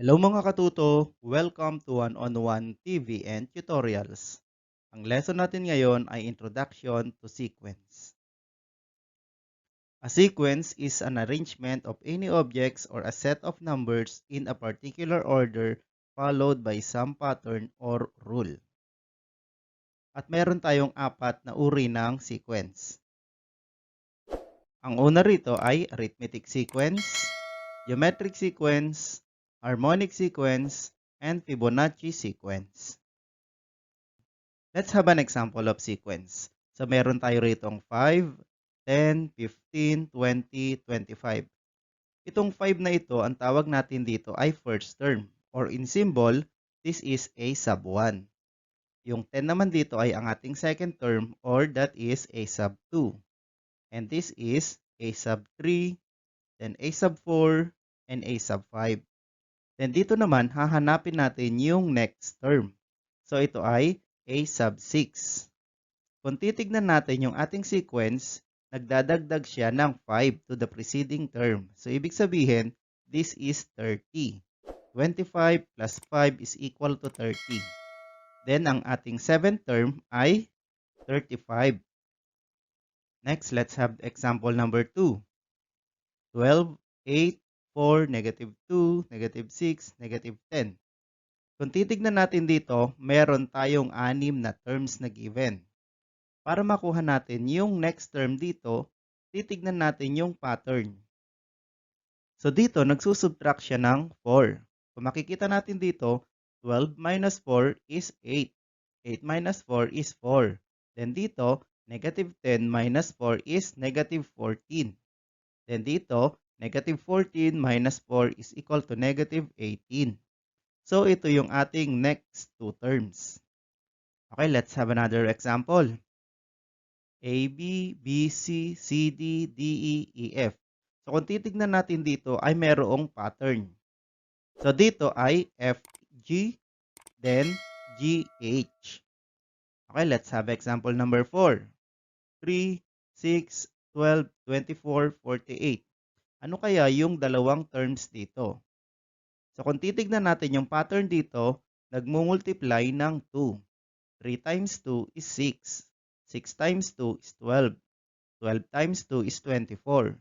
Hello mga katuto! Welcome to One-on-One TV and Tutorials. Ang lesson natin ngayon ay Introduction to Sequence. A sequence is an arrangement of any objects or a set of numbers in a particular order followed by some pattern or rule. At meron tayong apat na uri ng sequence. Ang una rito ay arithmetic sequence, geometric sequence, harmonic sequence, and Fibonacci sequence. Let's have an example of sequence. So meron tayo ritong 5, 10, 15, 20, 25. Itong 5 na ito, ang tawag natin dito ay first term, or in symbol, this is a sub 1. Yung 10 naman dito ay ang ating second term, or that is a sub 2. And this is a sub 3, then a sub 4, and a sub 5. Then dito naman, hahanapin natin yung next term. So ito ay a sub 6. Kung titignan natin yung ating sequence, nagdadagdag siya ng 5 to the preceding term. So ibig sabihin, this is 30. 25 plus 5 is equal to 30. Then ang ating seventh term ay 35. Next, let's have example number 2. 12, 8, 4, negative 2, negative 6, negative 10. Kung titignan natin dito, meron tayong 6 na terms na given. Para makuha natin yung next term dito, titignan natin yung pattern. So dito, nagsusubtract siya ng 4. Kung makikita natin dito, 12 minus 4 is 8. 8 minus 4 is 4. Then dito, negative 10 minus 4 is negative 14. Then dito, negative 14 minus 4 is equal to negative 18. So ito yung ating next two terms. Okay, let's have another example. A, B, B, C, C, D, D, E, E, F. So kung titignan natin dito ay merong pattern. So dito ay F, G, then G, H. Okay, let's have example number 4. 3, 6, 12, 24, 48. Ano kaya yung dalawang terms dito? So kung titignan natin yung pattern dito, nagmumultiply ng 2. 3 times 2 is 6. 6 times 2 is 12. 12 times 2 is 24.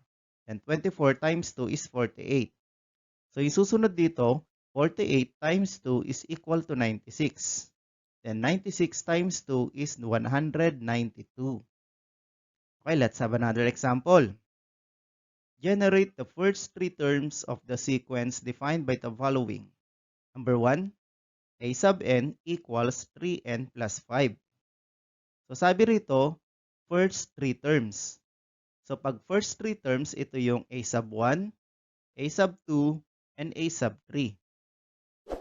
And 24 times 2 is 48. So yung susunod dito, 48 times 2 is equal to 96. Then 96 times 2 is 192. Okay, let's have another example. Generate the first three terms of the sequence defined by the following. Number 1, a sub n equals 3n plus 5. So sabi rito, first three terms. So pag first three terms, ito yung a sub 1, a sub 2, and a sub 3.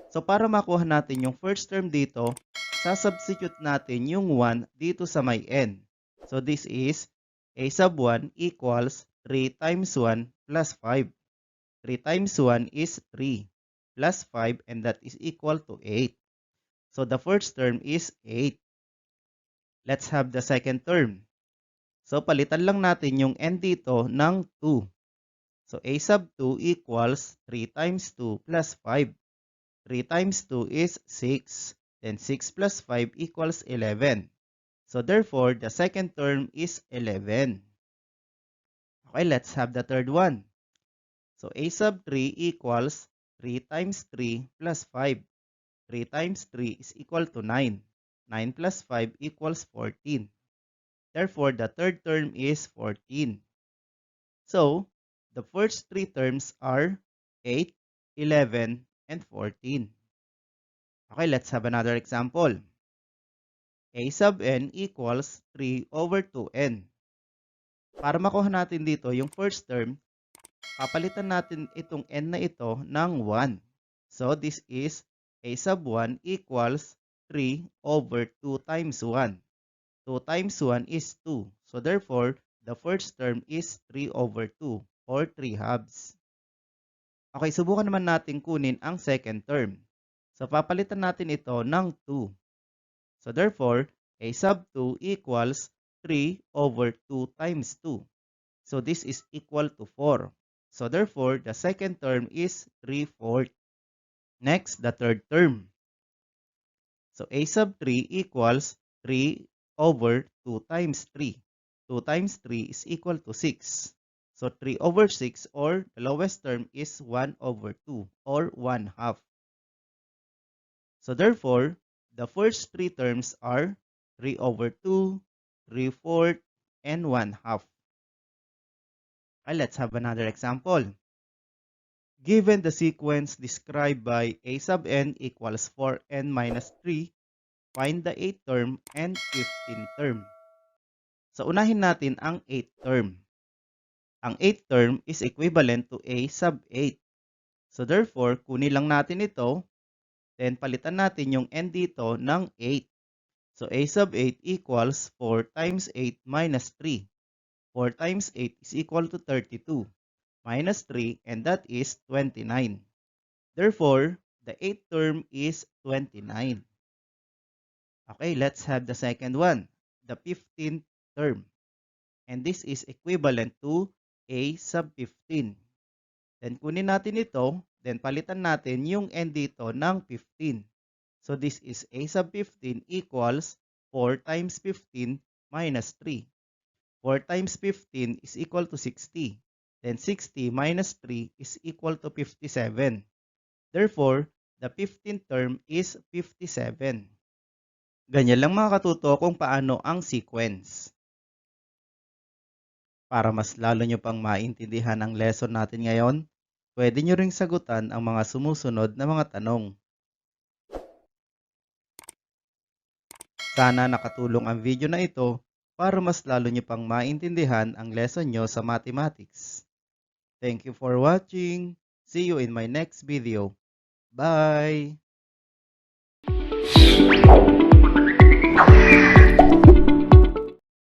So para makuha natin yung first term dito, sasubstitute natin yung 1 dito sa may n. So this is a sub 1 equals 3 times 1 plus 5. 3 times 1 is 3 plus 5 and that is equal to 8. So the first term is 8. Let's have the second term. So palitan lang natin yung n dito ng 2. So a sub 2 equals 3 times 2 plus 5. 3 times 2 is 6. Then 6 plus 5 equals 11. So therefore, the second term is 11. Okay, let's have the third one. So a sub 3 equals 3 times 3 plus 5. 3 times 3 is equal to 9. 9 plus 5 equals 14. Therefore, the third term is 14. So, the first three terms are 8, 11, and 14. Okay, let's have another example. A sub n equals 3 over 2n. Para makuha natin dito yung first term, papalitan natin itong n na ito ng 1. So, this is a sub 1 equals 3 over 2 times 1. 2 times 1 is 2. So therefore, the first term is 3 over 2 or 3 halves. Okay, subukan naman natin kunin ang second term. So papalitan natin ito ng 2. So therefore, a sub 2 equals 3 over 2 times 2. So this is equal to 4. So therefore, the second term is 3/4. Next, the third term. So a sub 3 equals 3 over 2 times 3. 2 times 3 is equal to 6. So 3 over 6, or the lowest term, is 1 over 2 or 1 half. So therefore, the first three terms are 3 over 2, 3 fourth, and 1 half. Okay, let's have another example. Given the sequence described by a sub n equals 4n minus 3, find the 8th term and 15th term. So unahin natin ang 8th term. Ang 8th term is equivalent to a sub 8. So therefore, kunin lang natin ito, then palitan natin yung n dito ng 8. So a sub 8 equals 4 times 8 minus 3. 4 times 8 is equal to 32 minus 3, and that is 29. Therefore, the 8th term is 29. Okay, let's have the second one, the 15th term. And this is equivalent to a sub 15. Then kunin natin ito, then palitan natin yung n dito ng 15. So this is a sub 15 equals 4 times 15 minus 3. 4 times 15 is equal to 60. Then 60 minus 3 is equal to 57. Therefore, the 15th term is 57. Ganyan lang mga katuto kung paano ang sequence. Para mas lalo nyo pang maintindihan ang lesson natin ngayon, pwede nyo ring sagutan ang mga sumusunod na mga tanong. Sana nakatulong ang video na ito para mas lalo nyo pang maintindihan ang lesson nyo sa mathematics. Thank you for watching. See you in my next video. Bye!